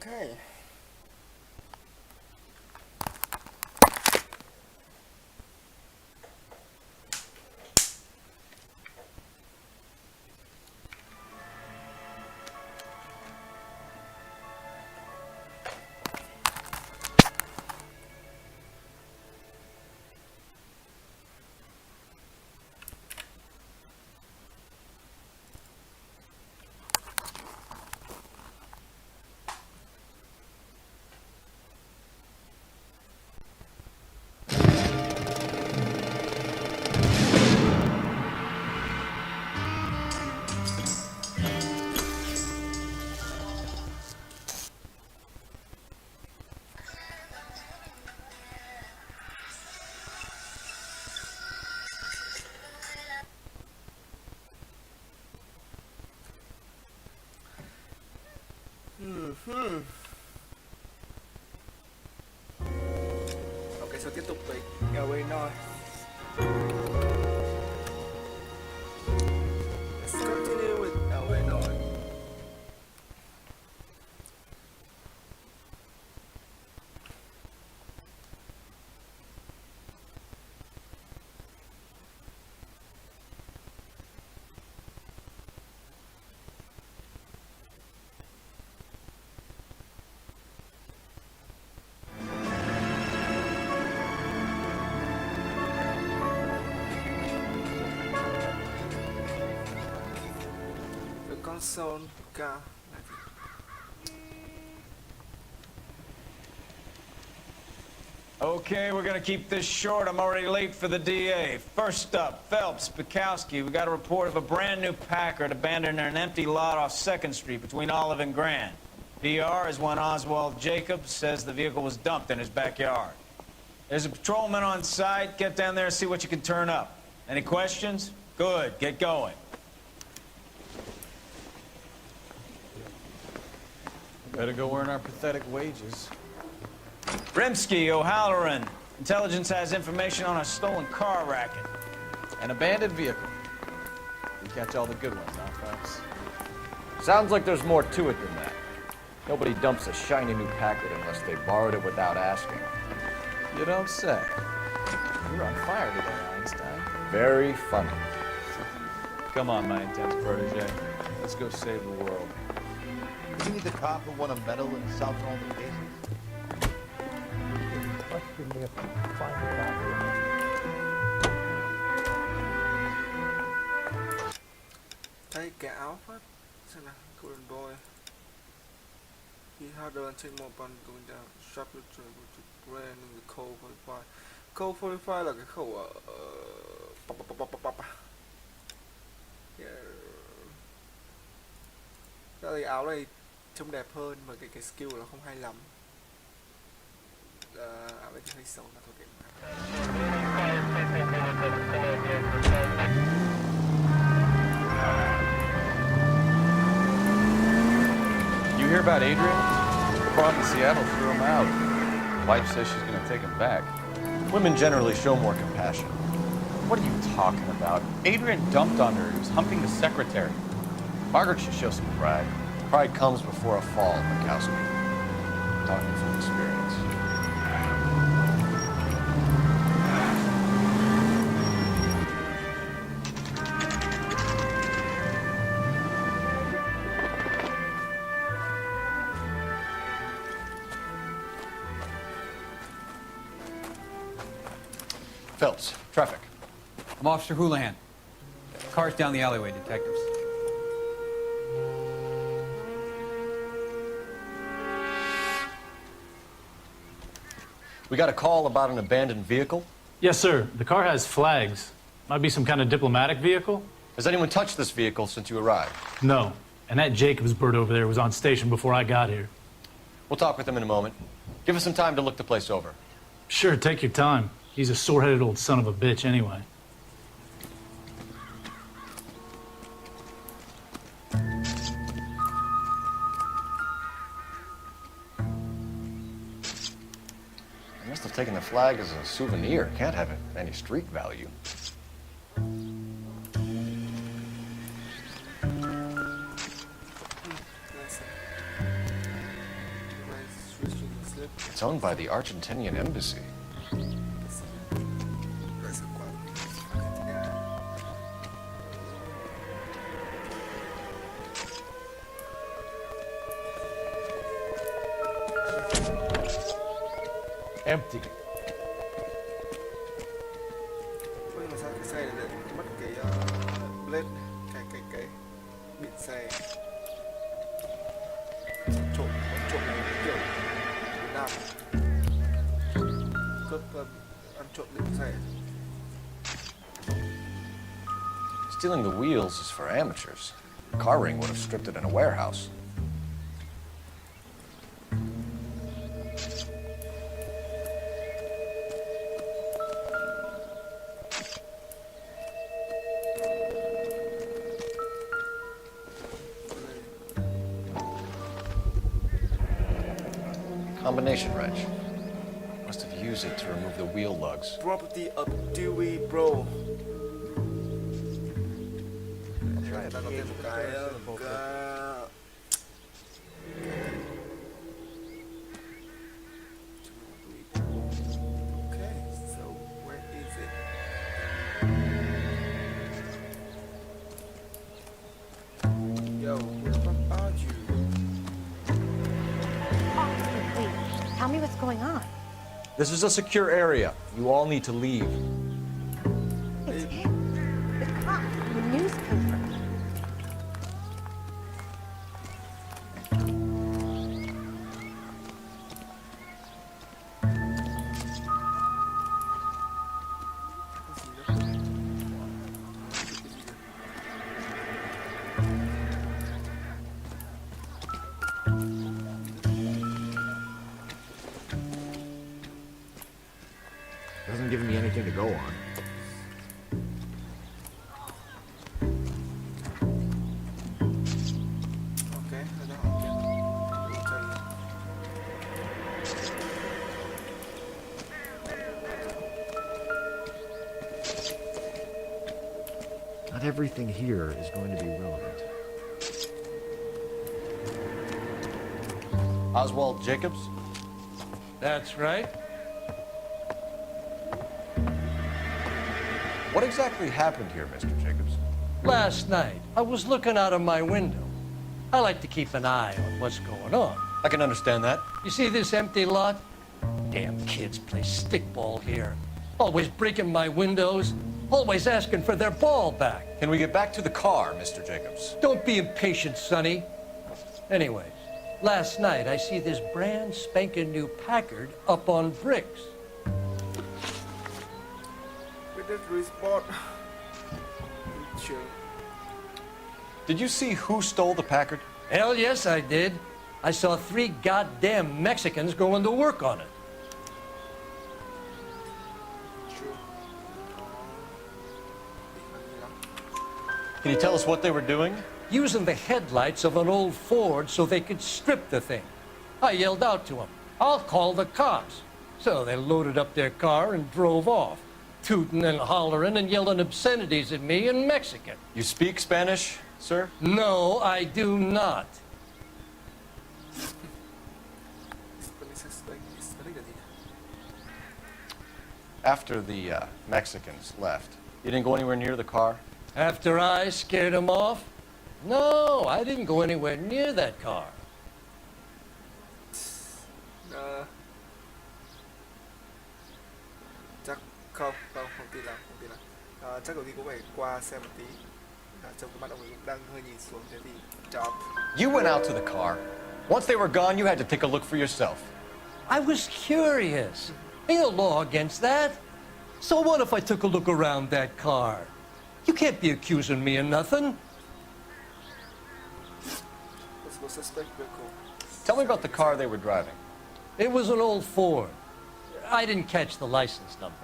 Okay. Ok, sau tiếp tục với Illinois. Let's continue with Illinois. Console car. Okay, we're gonna keep this short. I'm already late for the DA. First up, Phelps, Bukowski. We got a report of a brand new Packard abandoned in an empty lot off 2nd Street between Olive and Grand. PR is one Oswald Jacobs says the vehicle was dumped in his backyard. There's a patrolman on site. Get down there and see what you can turn up. Any questions? Good, get going. Better go earn our pathetic wages. Rimsky, O'Halloran. Intelligence has information on a stolen car racket. An abandoned vehicle. We catch all the good ones, huh, folks? Sounds like there's more to it than that. Nobody dumps a shiny new Packard unless they borrowed it without asking. You don't say. You're on fire today, Einstein. Very funny. Come on, my intense protege. Let's go save the world. You need the cop who won a medal in solving all the cases. Thấy cái áo phát xem nào, Golden Boy. He had done take more fun going down sharp return which ran in the Colt 45. Colt 45 là cái khẩu ở Ra thì áo này trông đẹp hơn mà cái skill nó không hay lắm. Áo này hơi xấu là thôi kệ. You hear about Adrian? The problem in Seattle threw him out. Wife says she's going to take him back. Women generally show more compassion. What are you talking about? Adrian dumped on her. He was humping the secretary. Margaret should show some pride. Pride comes before a fall, Bukowski. Talking from experience. Phelps, traffic. I'm Officer Houlihan. Car's down the alleyway, detectives. We got a call about an abandoned vehicle. Yes, sir. The car has flags. Might be some kind of diplomatic vehicle? Has anyone touched this vehicle since you arrived? No. And that Jacobs bird over there was on station before I got here. We'll talk with him in a moment. Give us some time to look the place over. Sure, take your time. He's a sore-headed old son of a bitch anyway. I must have taken the flag as a souvenir. Can't have any street value. owned by the Argentinian embassy. Đại sứ quán Argentina. Empty. Nhưng mà sao cái xe này lại mất cái blade, cái biển xe trộm này kiểu Việt Nam cướp ăn trộm biển xe. Stealing the wheels is for amateurs. Car ring would have stripped it in a warehouse. Combination wrench. Must have used it to remove the wheel lugs. Property of Dewey Bro. Try Ta có thêm một cái Okay, so where is it? Yo, where the fuck are you? Please, tell me what's going on. This is a secure area. You all need to leave. It's him, the cop from the newspaper. Doesn't give me anything to go on. Okay, I don't get it. Tell you. Not everything here is going to be relevant. Oswald Jacobs? That's right. What exactly happened here, Mr. Jacobs? Last night, I was looking out of my window. I like to keep an eye on what's going on. I can understand that. You see this empty lot? Damn kids play stickball here. Always breaking my windows, always asking for their ball back. Can we get back to the car, Mr. Jacobs? Don't be impatient, Sonny. Anyways, last night I see this brand spanking new Packard up on bricks. We did respond. Sure. Did you see who stole the Packard? Hell yes, I did. I saw 3 goddamn Mexicans going to work on it. True. Can you tell us what they were doing? Using the headlights of an old Ford so they could strip the thing. I yelled out to them, "I'll call the cops." So they loaded up their car and drove off, tooting and hollering and yelling obscenities at me in Mexican. You speak Spanish, sir? No, I do not. After the Mexicans left, you didn't go anywhere near the car? After I scared them off? No, I didn't go anywhere near that car. Chắc không tin lắm. Chắc đầu tiên cũng phải qua xem một tí. Trông cái mắt ông ấy cũng đang hơi nhìn xuống, thế thì chọn. You went out to the car. Once they were gone, you had to take a look for yourself. I was curious. Ain't no law against that. So what if I took a look around that car? You can't be accusing me of nothing. Possible suspect vehicle. Tell me about the car they were driving. It was an old Ford. I didn't catch the license number.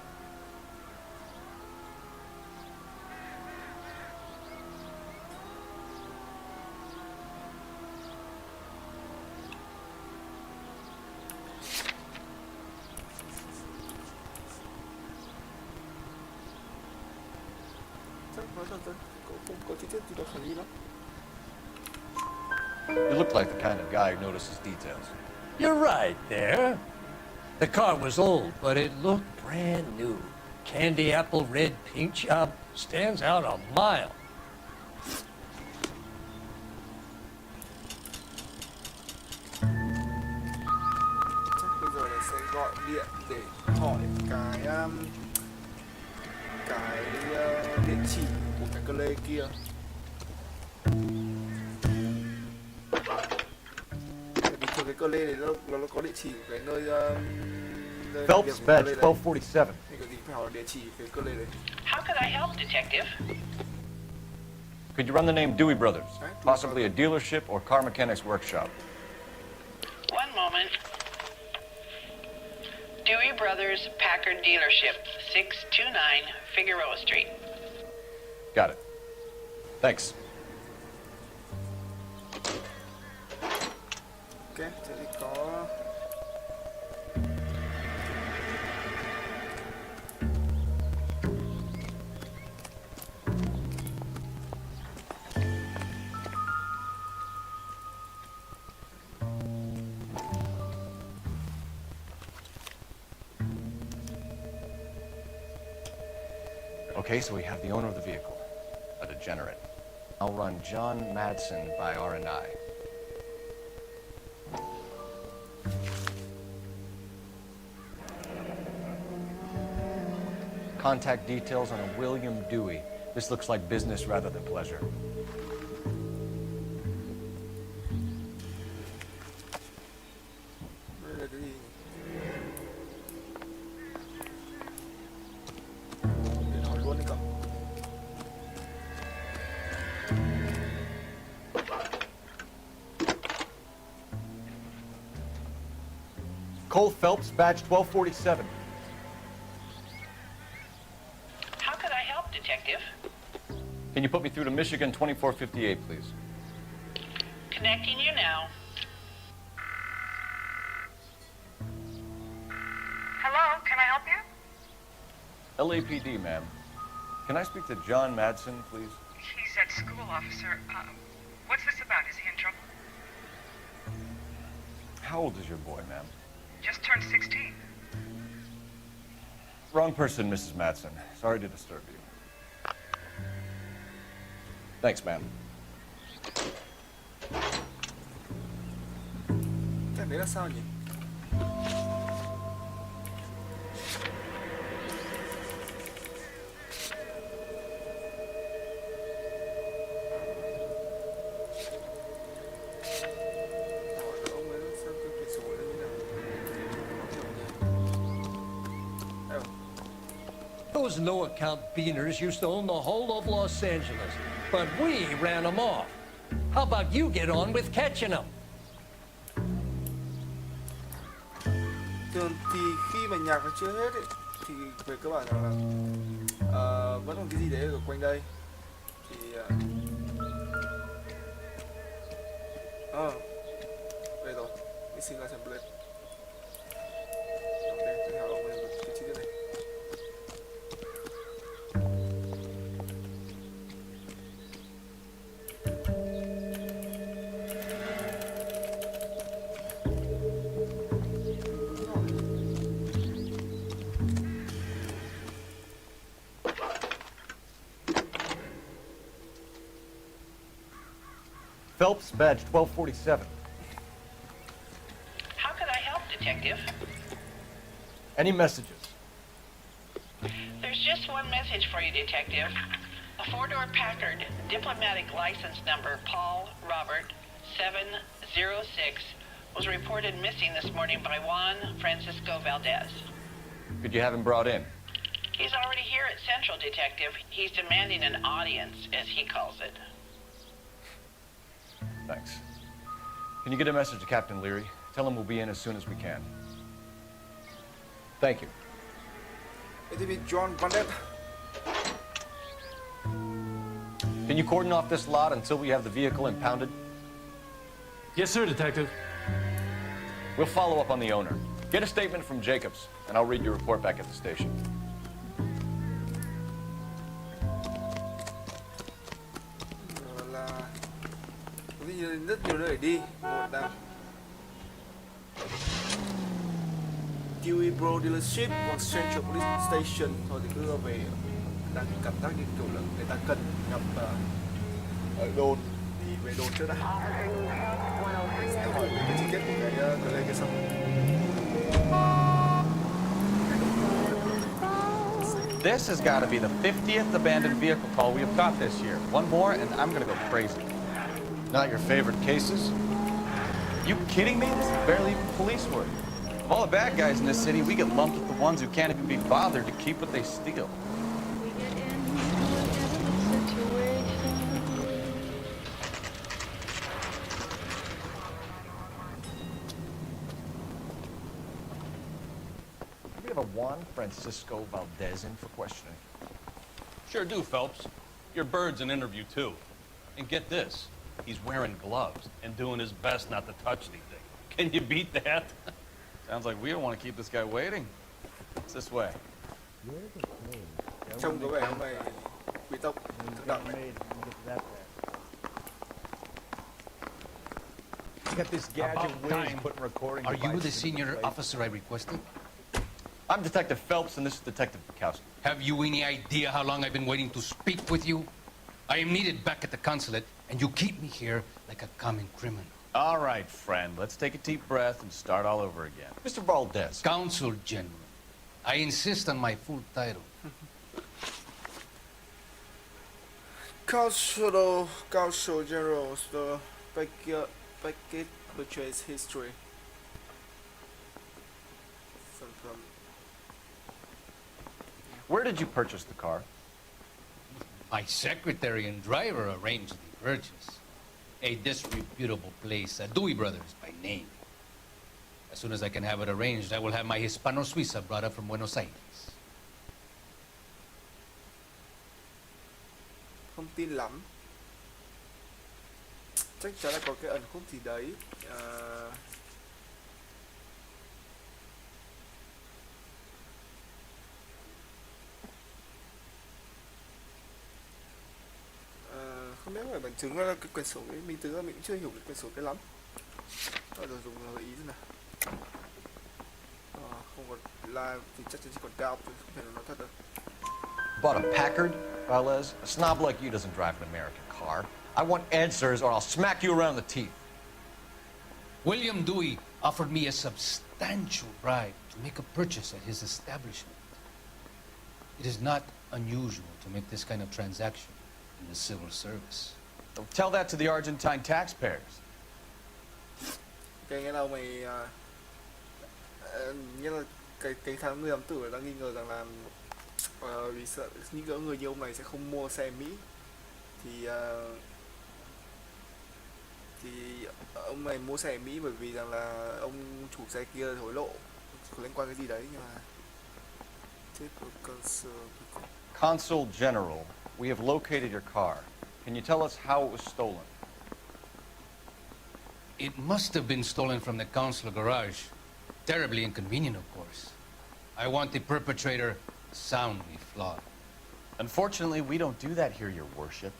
Chắc nói thật cũng không có chi tiết gì đó khả nghi lắm. You look like the kind of guy who notices details. You're right there. The car was old, but it looked brand new. Candy apple red paint job stands out a mile. Chắc bây giờ là sẽ gọi điện để hỏi cái địa chỉ của cái cơ lê kia. Bởi vì thường cái cơ lê này nó có địa chỉ cái nơi nơi làm việc Phelps của cơ badge lê này. 1247. Thì có gì phải hỏi địa chỉ cái cơ lê này. How could I help, Detective? Could you run the name Dewey Brothers? Possibly a dealership or car mechanics workshop. One moment. Dewey Brothers Packard Dealership, 629 Figueroa Street. Got it. Thanks. Ok, thế thì có Okay, so we have the owner of the vehicle, a degenerate. I'll run John Madsen by R&I. Contact details on a William Dewey. This looks like business rather than pleasure. đây là cái gì? Để hỏi luôn đi cậu. Cole Phelps, badge 1247. How could I help, Detective? Can you put me through to Michigan 2458, please? Connecting you now. Hello, can I help you? LAPD, ma'am. Can I speak to John Madsen, please? He's at school, officer. What's this about? Is he in trouble? How old is your boy, ma'am? Just turned 16. Wrong person, Mrs. Madsen. Sorry to disturb you. Thanks, ma'am. Cái đấy là sao nhỉ? Hỏi ông ấy xem cái quyển sổ này như nào. Đâu? Those no-account beaners used to own the whole of Los Angeles, but we ran them off. How about you get on with catching them? Thường thì khi mà nhạc nó chưa hết ấy, thì về cơ bản rằng là vẫn còn cái gì đấy ở quanh đây thì đây rồi, missing license plate. Ok, tôi hiểu ông cái chi tiết này. Phelps, badge 1247. How could I help, Detective? Any messages? There's just one message for you, Detective. A four-door Packard, diplomatic license number Paul Robert 706, was reported missing this morning by Juan Francisco Valdez. Could you have him brought in? He's already here at Central, Detective. He's demanding an audience, as he calls it. Thanks. Can you get a message to Captain Leary? Tell him we'll be in as soon as we can. Thank you. ATV John Bandit. Can you cordon off this lot until we have the vehicle impounded? Yes, sir, Detective. We'll follow up on the owner. Get a statement from Jacobs, and I'll read your report back at the station. Rồi là có rất nhiều nơi để đi. Một đang Dewey dealership hoặc Central Police Station thôi thì cứ về đang cảm giác như kiểu là người ta cần gặp ở đồn thì về đồn trước đã. Sẽ hỏi về cái chi tiết của cái lên cái sau. This has got to be the 50th abandoned vehicle call we have got this year. One more, and I'm going to go crazy. Not your favorite cases? You kidding me? This is barely even police work. Of all the bad guys in this city, we get lumped with the ones who can't even be bothered to keep what they steal. We have a Juan Francisco Valdez in for questioning. Sure do, Phelps. Your bird's an interview, too. And get this, he's wearing gloves and doing his best not to touch anything. Can you beat that? Sounds like we don't want to keep this guy waiting. It's this way. Trông có vẻ ông này quý tộc thực động này. Got this gadget whiz putting recording Are you devices the in senior place. officer I requested? I'm Detective Phelps, and this is Detective Bukowski. Have you any idea how long I've been waiting to speak with you? I am needed back at the consulate, and you keep me here like a common criminal. All right, friend. Let's take a deep breath and start all over again. Mr. Valdez. Consul General. I insist on my full title. Consul General's the packet purchase history. Where did you purchase the car? My secretary and driver arranged the purchase. A disreputable place, Dewey Brothers by name. As soon as I can have it arranged, I will have my Hispano Suiza brought up from Buenos Aires. Không tin lắm. Chắc chắn là có cái ẩn khúc gì đấy. Không biết phải bằng chứng là cái quyển sổ ấy, mình thực ra mình cũng chưa hiểu cái quyển sổ cái lắm. Rồi dùng gợi ý thế nào. Không còn live thì chắc chắn chỉ còn down thôi, không thể nào nói thật được. Bought a Packard, Valdez? A snob like you doesn't drive an American car. I want answers or I'll smack you around the teeth. William Dewey offered me a substantial bribe to make a purchase at his establishment. It is not unusual to make this kind of transaction in the civil service. Don't tell that to the Argentine taxpayers. Cái nghe đâu mày như là cái thằng người ám tử đang nghi ngờ rằng là vì sợ những cái người như ông này sẽ không mua xe Mỹ thì ông này mua xe Mỹ bởi vì rằng là ông chủ xe kia hối lộ, có liên quan cái gì đấy nhưng mà Consul General, we have located your car. Can you tell us how it was stolen? It must have been stolen from the consular garage. Terribly inconvenient, of course. I want the perpetrator soundly flogged. Unfortunately, we don't do that here, Your Worship.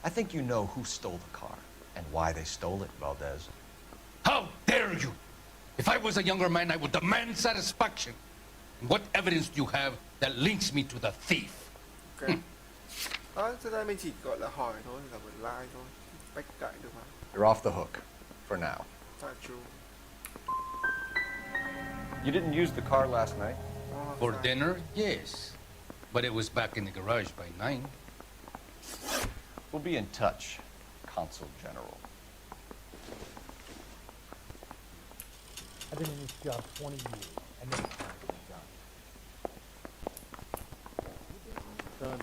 I think you know who stole the car and why they stole it, Valdez. How dare you! If I was a younger man, I would demand satisfaction. And what evidence do you have that links me to the thief? Okay. Thực ra mình chỉ gọi là hỏi thôi, là một like thôi, bách cãi được mà. You're off the hook, for now. That's true. You didn't use the car last night? For dinner, yes. But it was back in the garage by 9. We'll be in touch, Consul General. I've been in this job 20 years. I never found it done.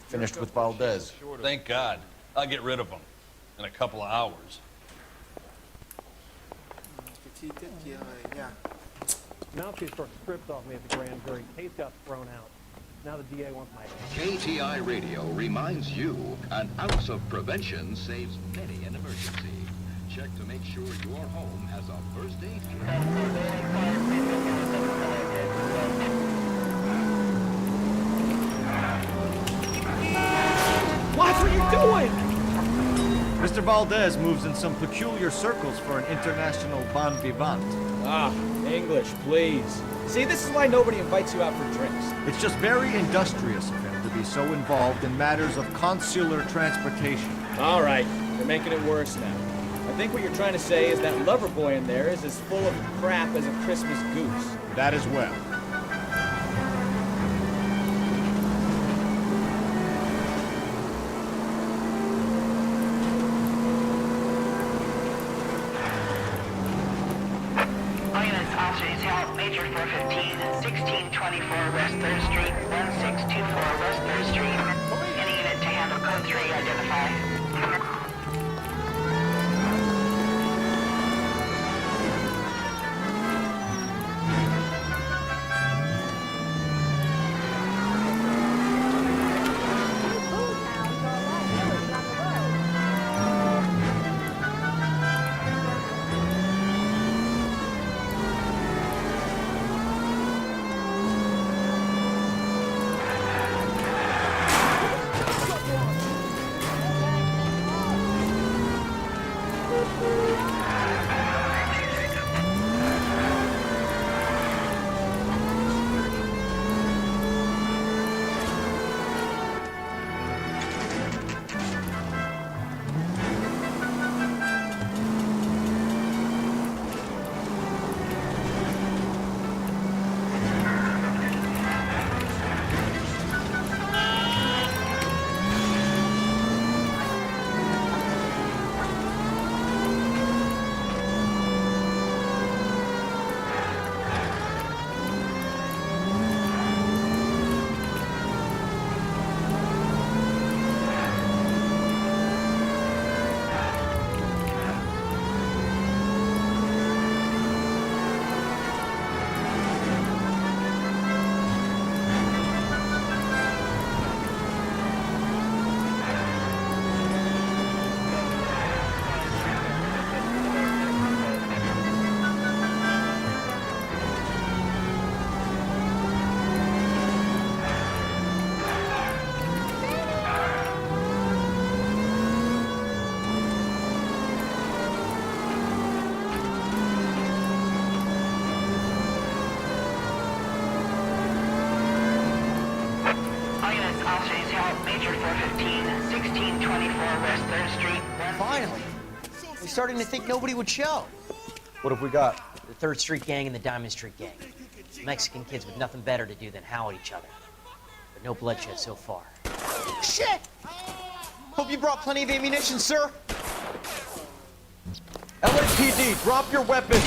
Finished with Valdez. Thank God. I'll get rid of him in a couple of hours. Cái chi tiết kia này nha. Mountry started stripped off me at the grand jury. Case got thrown out. Now the DA wants my head. KTI Radio reminds you, an ounce of prevention saves many an emergency. Check to make sure your home has a first aid kit. Watch what you're doing! Mr. Valdez moves in some peculiar circles for an international bon vivant. Ah, English, please. See, this is why nobody invites you out for drinks. It's just very industrious of him to be so involved in matters of consular transportation. All right, you're making it worse now. I think what you're trying to say is that lover boy in there is as full of crap as a Christmas goose. That as well. All units, officers, help. Major 415, 1624 West 3rd Street, 1624 West 3rd Street. Any unit to handle code 3, identify. Major 415, 1624 West 3rd Street. Finally. We're starting to think nobody would show. What have we got? The 3rd Street Gang and the Diamond Street Gang. Mexican kids with nothing better to do than howl at each other. But no bloodshed so far. Shit! Hope you brought plenty of ammunition, sir. LAPD, drop your weapons!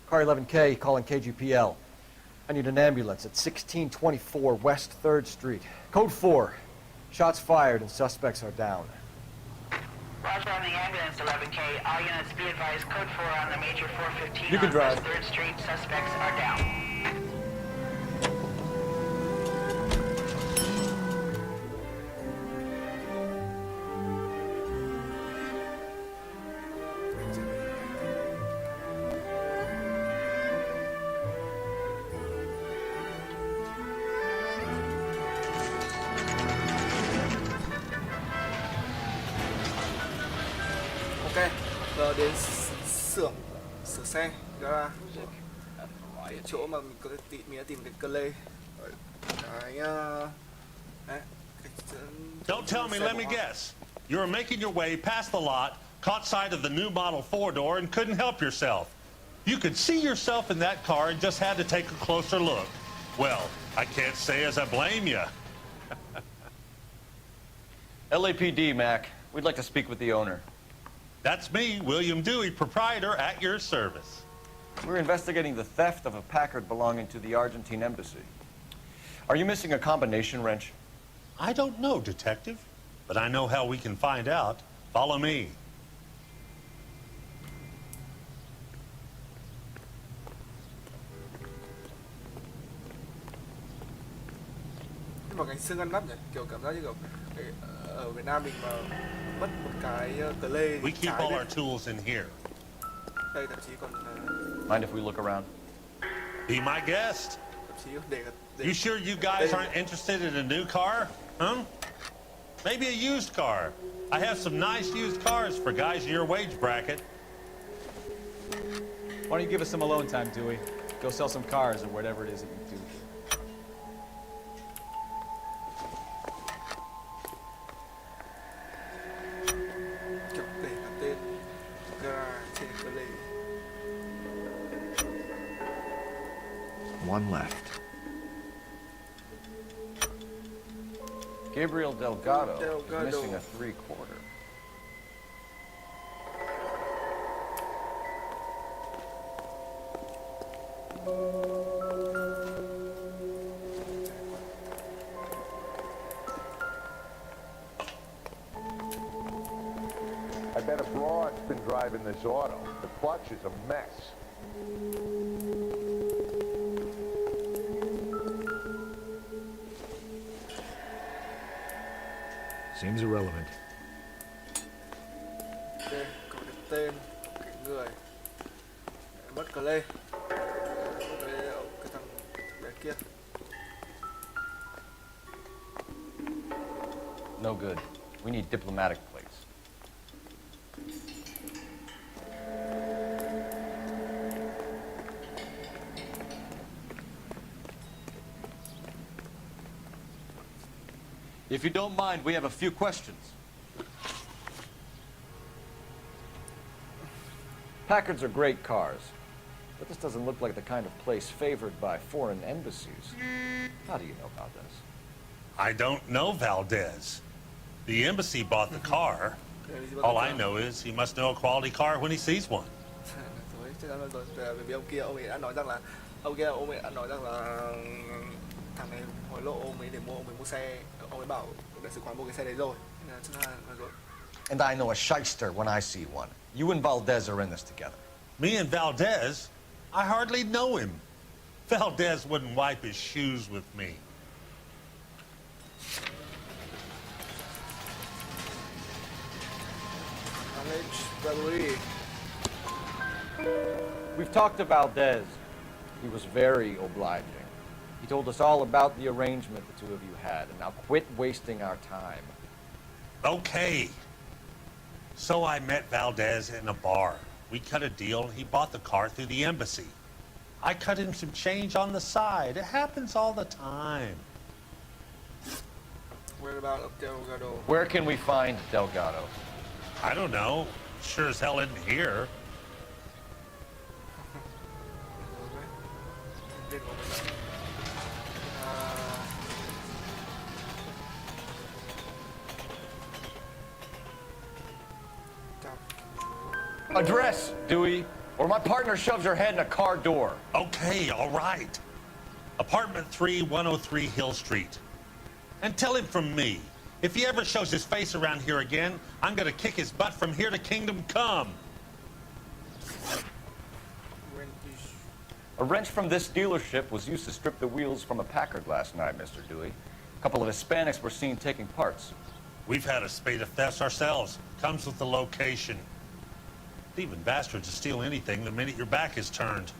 Car 11K, calling KGPL. I need an ambulance at 1624 West 3rd Street. Code 4. Shots fired and suspects are down. Roger on the ambulance, 11K. All units be advised, code 4 on the Major 415 You can on drive. West 3rd Street. Suspects are down. Ok, giờ đến sửa xe gara, cái chỗ mà mình có thể mình đã tìm cái cơ lê, cái đấy, Don't tell me, let me guess. You were making your way past the lot, caught sight of the new model 4-door, and couldn't help yourself. You could see yourself in that car and just had to take a closer look. Well, I can't say as I blame you. LAPD, Mac. We'd like to speak with the owner. That's me, William Dewey, proprietor, at your service. We're investigating the theft of a Packard belonging to the Argentine embassy. Are you missing a combination wrench? I don't know, Detective, but I know how we can find out. Follow me. Nhưng mà cái xương ngăn nắp nhỉ, kiểu cảm giác như kiểu ở Việt Nam mình mà mất một cái cờ lê We keep all our tools in here. đây thậm chí còn Mind if we look around? Be my guest. thậm chí để You sure you guys aren't interested in a new car? Huh? Maybe a used car. I have some nice used cars for guys in your wage bracket. Why don't you give us some alone time, Dewey? Go sell some cars or whatever it is that you do. kiểu để cả tên gara trên cờ lê. One left. Gabriel Delgado is missing a 3/4. I bet a broad's been driving this auto. The clutch is a mess. Seems irrelevant. Ok, có cái tên cái người mất cờ lê, cái thằng bé kia. No good. We need diplomatic plates. If you don't mind, we have a few questions. Packards are great cars, but this doesn't look like the kind of place favored by foreign embassies. How do you know about this? I don't know Valdez. The embassy bought the car. All I know is he must know a quality car when he sees one. Rồi, chắc chắn là rồi. Bởi vì ông ấy đã nói rằng là ông ấy đã nói rằng là thằng này hối lộ ông ấy để mua xe, ông ấy bảo đại sứ quán mua cái xe đấy rồi. Nên là chắc là rồi. And I know a shyster when I see one. You and Valdez are in this together. Me and Valdez? I hardly know him. Valdez wouldn't wipe his shoes with me. We've talked to Valdez. He was very obliging. He told us all about the arrangement the two of you had, and now quit wasting our time. Okay. So I met Valdez in a bar. We cut a deal. He bought the car through the embassy. I cut him some change on the side. It happens all the time. Where about Delgado? Where can we find Delgado? I don't know. Sure as hell isn't here. Address, Dewey, or my partner shoves her head in a car door. Okay, all right. Apartment 3, 103 Hill Street. And tell him from me, if he ever shows his face around here again, I'm gonna kick his butt from here to Kingdom Come. A wrench from this dealership was used to strip the wheels from a Packard last night, Mr. Dewey. A couple of Hispanics were seen taking parts. We've had a spate of thefts ourselves. Comes with the location. Thieving bastards will steal anything the minute your back is turned.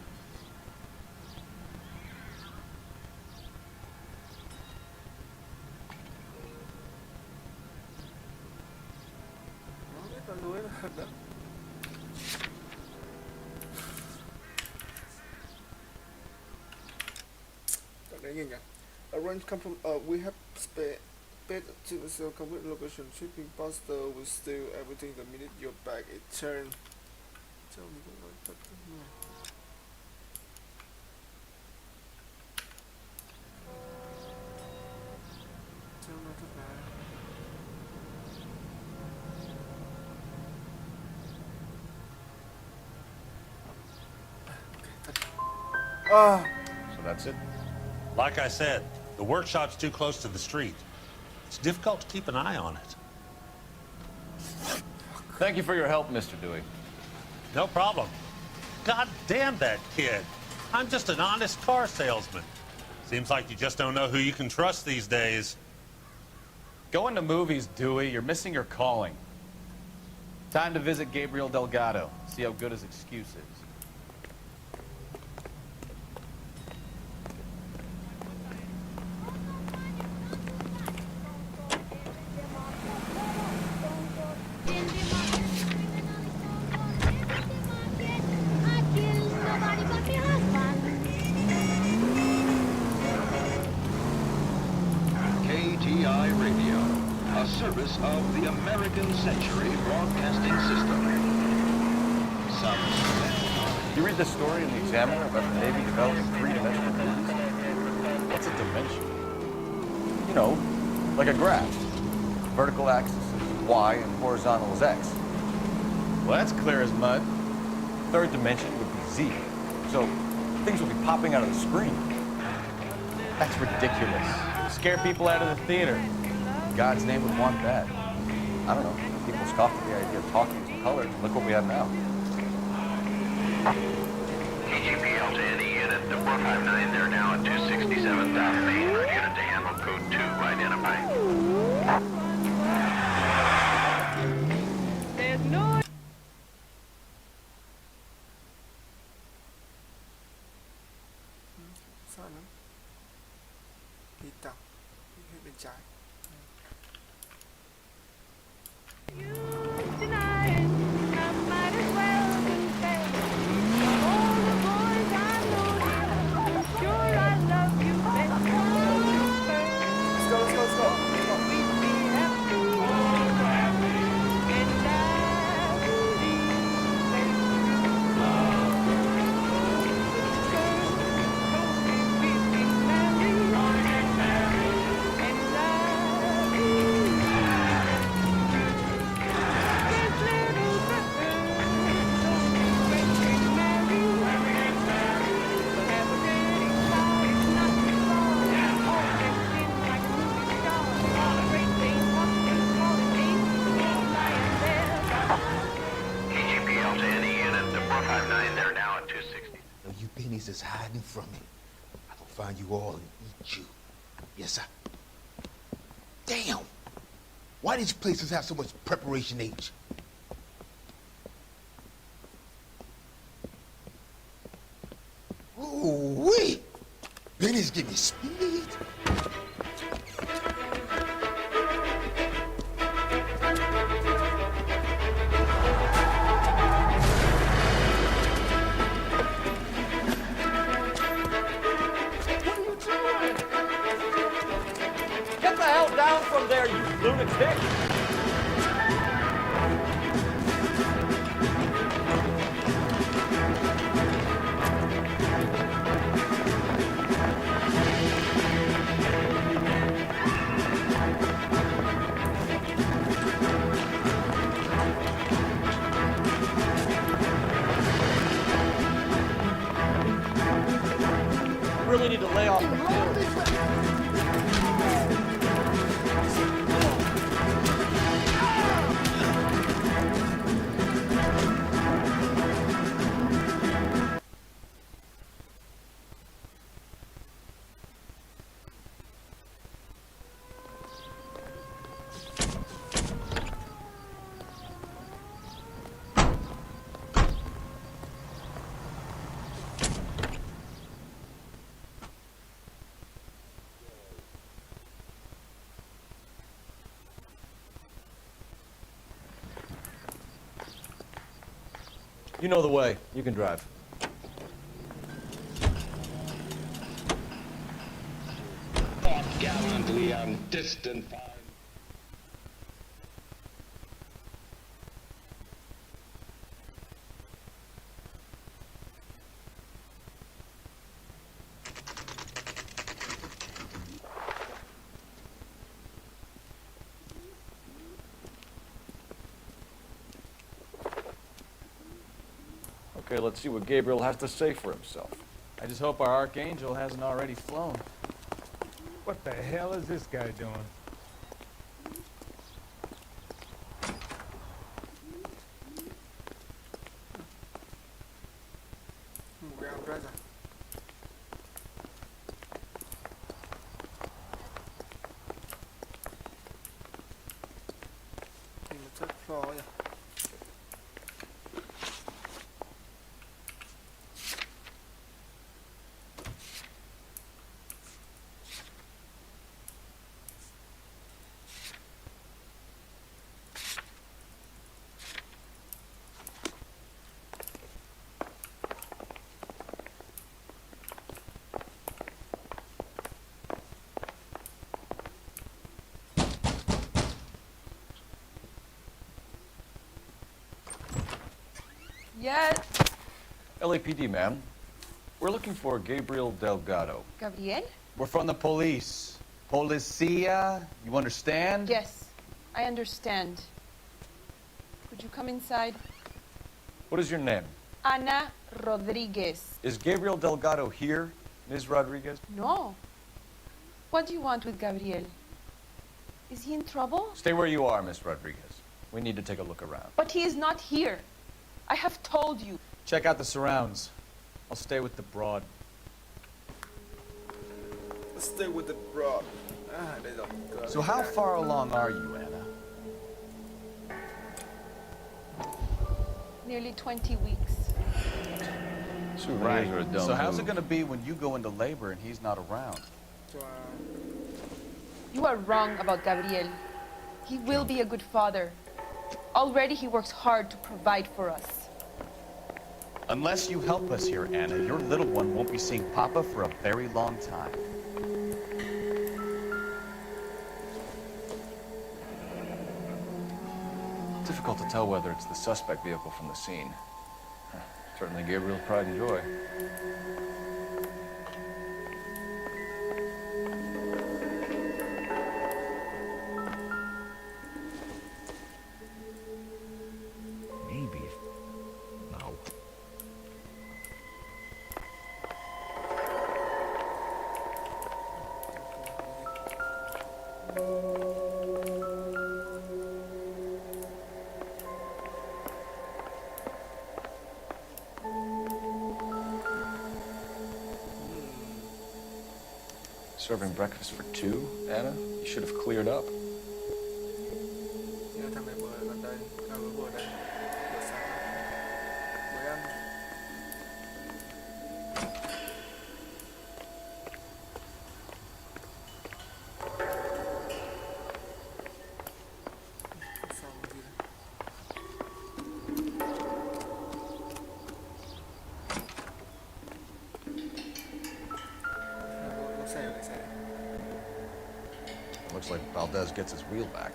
nghe nhỉ? Arrange come from we have paid to the complete location. Shipping faster will steal everything the minute your bag is turned. Tell me what So that's it? Like I said, the workshop's too close to the street. It's difficult to keep an eye on it. Thank you for your help, Mr. Dewey. No problem. God damn that kid. I'm just an honest car salesman. Seems like you just don't know who you can trust these days. Going to movies, Dewey. You're missing your calling. Time to visit Gabriel Delgado. See how good his excuse is. KTI Radio, a service of the American Century Broadcasting System. You read the story in the Examiner about the Navy developing three-dimensional movies? What's a dimension? You know, like a graph. Vertical axis is Y and horizontal is X. Well, that's clear as mud. Third dimension would be Z. So things will be popping out of the screen. That's ridiculous. Scare people out of the theater. God's name would want that. I don't know. People scoff at the idea of talking in color. Look what we have now. KGPL to any unit. The 459 there now at 267 South Main. Unit to handle code 2 identified. There's no... Sao nữa? Đi tập, đi hết bên trái. Is hiding from me. I will find you all and eat you. Yes, sir. Damn! Why these places have so much preparation H? Ooh-wee! Benny's giving me speed. Down from there, you lunatic! Really need to lay off the pills. You know the way. You can drive. from distant far. Okay, let's see what Gabriel has to say for himself. I just hope our Archangel hasn't already flown. What the hell is this guy doing? Ground treasure. Nhìn một chất floor nhỉ. Yes. LAPD, ma'am. We're looking for Gabriel Delgado. Gabriel? We're from the police. Policia, you understand? Yes, I understand. Could you come inside? What is your name? Ana Rodriguez. Is Gabriel Delgado here, Ms. Rodriguez? No. What do you want with Gabriel? Is he in trouble? Stay where you are, Ms. Rodriguez. We need to take a look around. But he is not here. I have told you. Check out the surrounds. I'll stay with the broad. Let's stay with the broad. So how far along are you, Anna? Nearly 20 weeks. Right. So how's it going to be when you go into labor and he's not around? You are wrong about Gabriel. He will be a good father. Already he works hard to provide for us. Unless you help us here, Anna, your little one won't be seeing Papa for a very long time. Difficult to tell whether it's the suspect vehicle from the scene. Certainly Gabriel's pride and joy. Maybe. No. Serving breakfast for two, Anna? You should have cleared up. Thằng này vừa gần đây, vừa đây, vừa sáng mới ăn. Xong cái gì đây? Có xe ở đây xe. Looks like Valdez gets his wheel back.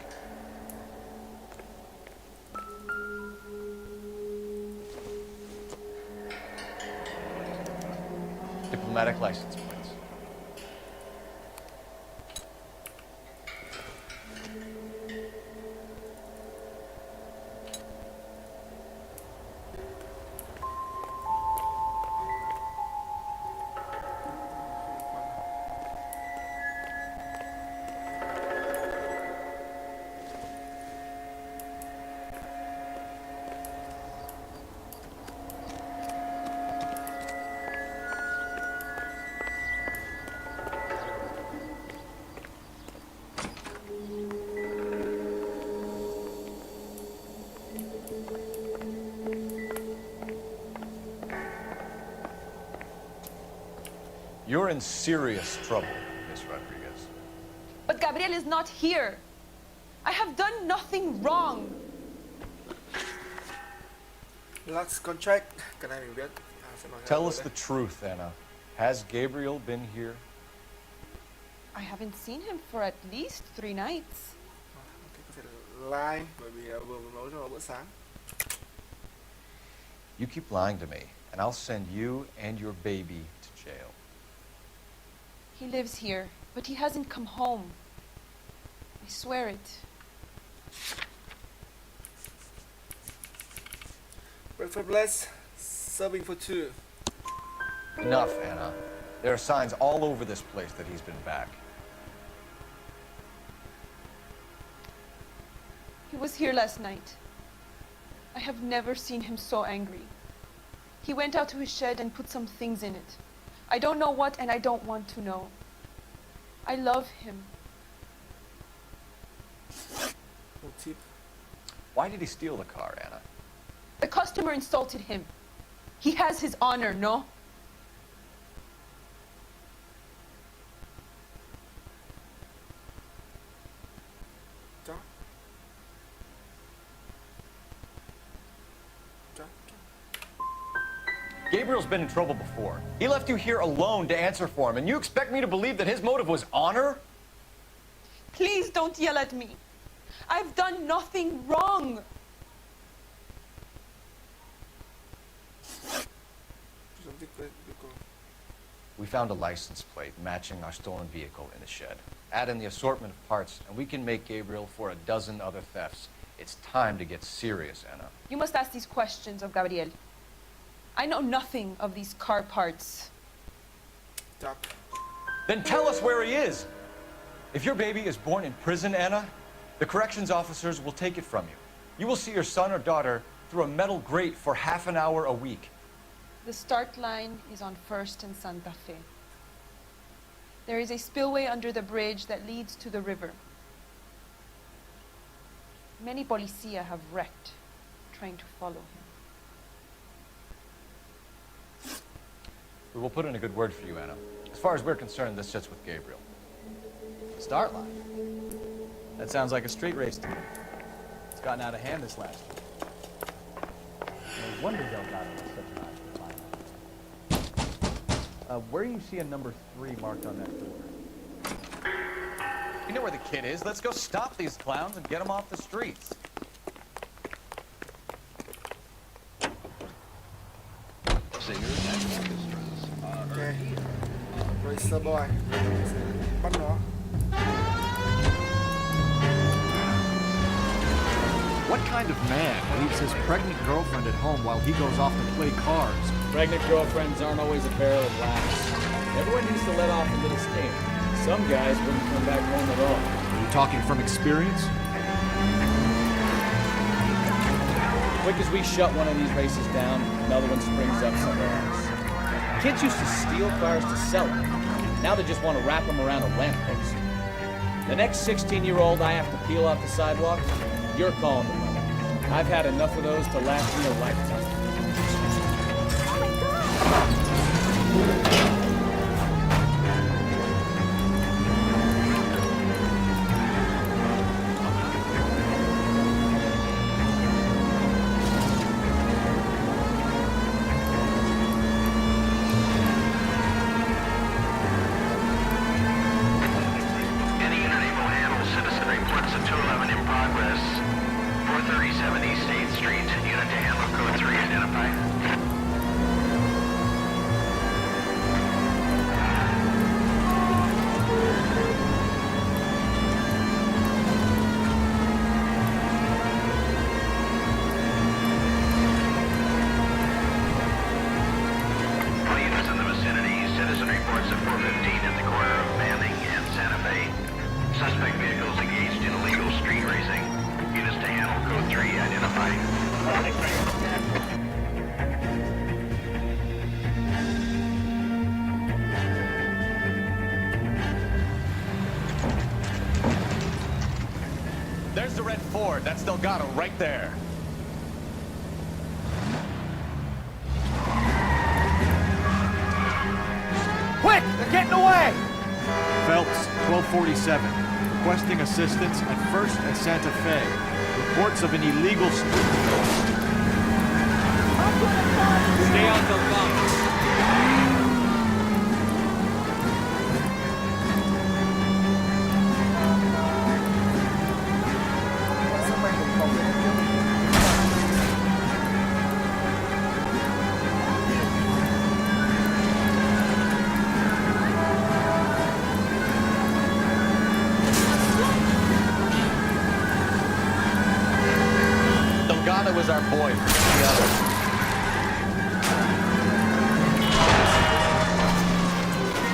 Diplomatic license plates. You're in serious trouble, Miss Rodriguez. But Gabriel is not here. I have done nothing wrong. Last contract. Cái này mình biết. Tell us the truth, Anna. Has Gabriel been here? I haven't seen him for at least 3 nights. Có thể là lie bởi vì vừa mới nấu cho nó bữa sáng. You keep lying to me, and I'll send you and your baby to jail. He lives here, but he hasn't come home. I swear it. Breakfast bless, serving for 2. Enough, Anna. There are signs all over this place that he's been back. He was here last night. I have never seen him so angry. He went out to his shed and put some things in it. I don't know what, and I don't want to know. I love him. Một tip. Why did he steal the car, Anna? The customer insulted him. He has his honor, no? Gabriel's been in trouble before. He left you here alone to answer for him, and you expect me to believe that his motive was honor? Please don't yell at me. I've done nothing wrong. We found a license plate matching our stolen vehicle in the shed. Add in the assortment of parts, and we can make Gabriel for a dozen other thefts. It's time to get serious, Anna. You must ask these questions of Gabriel. I know nothing of these car parts. Stop. Then tell us where he is. If your baby is born in prison, Anna, the corrections officers will take it from you. You will see your son or daughter through a metal grate for half an hour a week. The start line is on 1st and Santa Fe. There is a spillway under the bridge that leads to the river. Many policia have wrecked trying to follow him. We will put in a good word for you, Anna. As far as we're concerned, this sits with Gabriel. Start line. That sounds like a street race to me. It's gotten out of hand this last year. No wonder Delgado was such an eye for finance. Where do you see a number 3 marked on that door? You know where the kid is. Let's go stop these clowns and get them off the streets. Singers and orchestras are Okay. here. Racer boy. Bắt nó. What kind of man leaves his pregnant girlfriend at home while he goes off to play cards? Pregnant girlfriends aren't always a barrel of laughs. Everyone needs to let off a little steam. Some guys wouldn't come back home at all. Are you talking from experience? Quick as we shut one of these races down, another one springs up somewhere else. Kids used to steal cars to sell them. Now they just want to wrap them around a lamppost. The next 16-year-old I have to peel off the sidewalk, you're calling the money. I've had enough of those to last me a lifetime. Any unit able to handle citizen reports of 211 in progress. 437 East 8th Street. Unit to handle code 3 identified. All units in the vicinity. Citizen reports of 415 at the corner of Manning and Santa Fe. Suspect vehicles engaged in illegal street racing. Units to handle code 3 identified. There's the red Ford. That's Delgado right there. Quick! They're getting away! Phelps, 1247. Requesting assistance at 1st and Santa Fe. Reports of an illegal street. Stay on Delgado. Riley was our boy. Forget the others.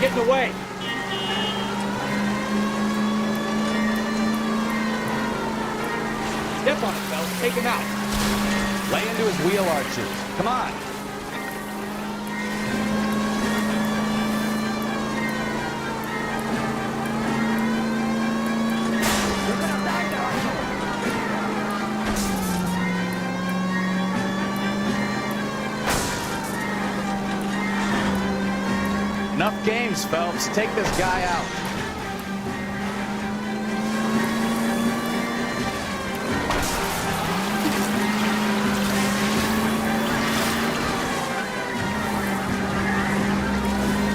Get in the way. Step on it, Phelps. Take him out. Lay into his wheel arches. Come on. Enough games, Phelps. Take this guy out.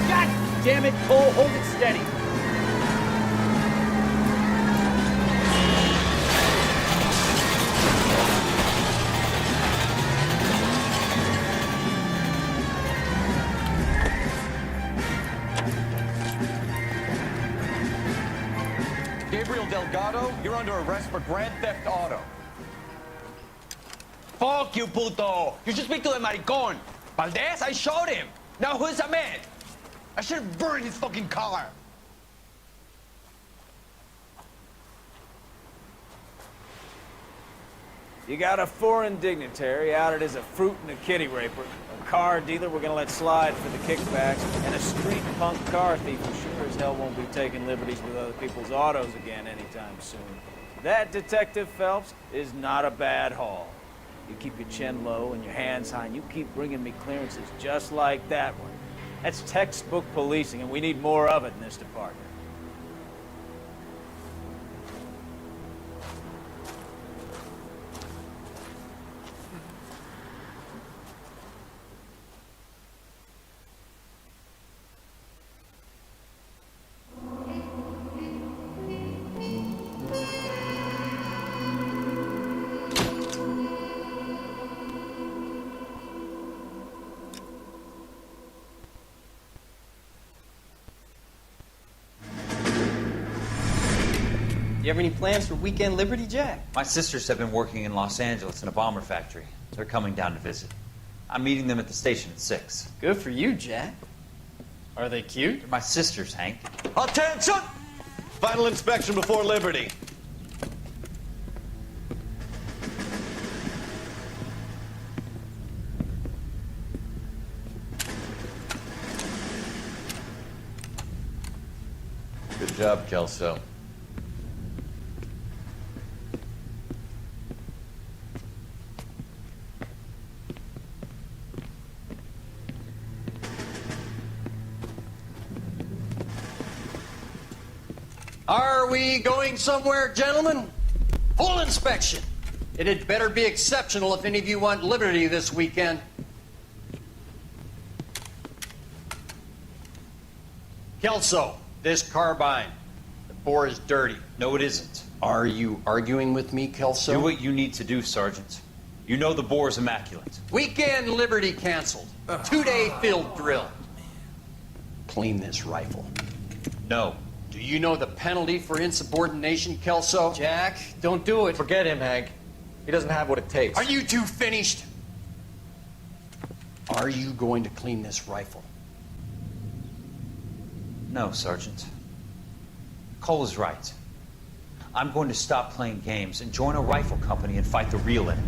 God damn it, Cole. Hold it steady. Delgado, you're under arrest for Grand Theft Auto. Fuck you, puto! You should speak to the maricon. Valdez, I showed him. Now who's the man? I should have burned his fucking car. You got a foreign dignitary outed as a fruit and a kitty raper, a car dealer we're gonna let slide for the kickbacks, and a street punk car thief who sure as hell won't be taking liberties with other people's autos again anytime soon. That, Detective Phelps, is not a bad haul. You keep your chin low and your hands high, and you keep bringing me clearances just like that one. That's textbook policing, and we need more of it in this department. You have any plans for weekend Liberty, Jack? My sisters have been working in Los Angeles in a bomber factory. They're coming down to visit. I'm meeting them at the station at 6. Good for you, Jack. Are they cute? They're my sisters, Hank. Attention! Final inspection before Liberty. Good job, Kelso. Are we going somewhere, gentlemen? Full inspection. It had better be exceptional if any of you want liberty this weekend. Kelso, this carbine. The bore is dirty. No, it isn't. Are you arguing with me, Kelso? Do what you need to do, Sergeant. You know the bore is immaculate. Weekend liberty canceled. 2-day field drill. Clean this rifle. No. Do you know the penalty for insubordination, Kelso? Jack, don't do it. Forget him, Hank. He doesn't have what it takes. Are you two finished? Are you going to clean this rifle? No, Sergeant. Cole is right. I'm going to stop playing games and join a rifle company and fight the real enemy.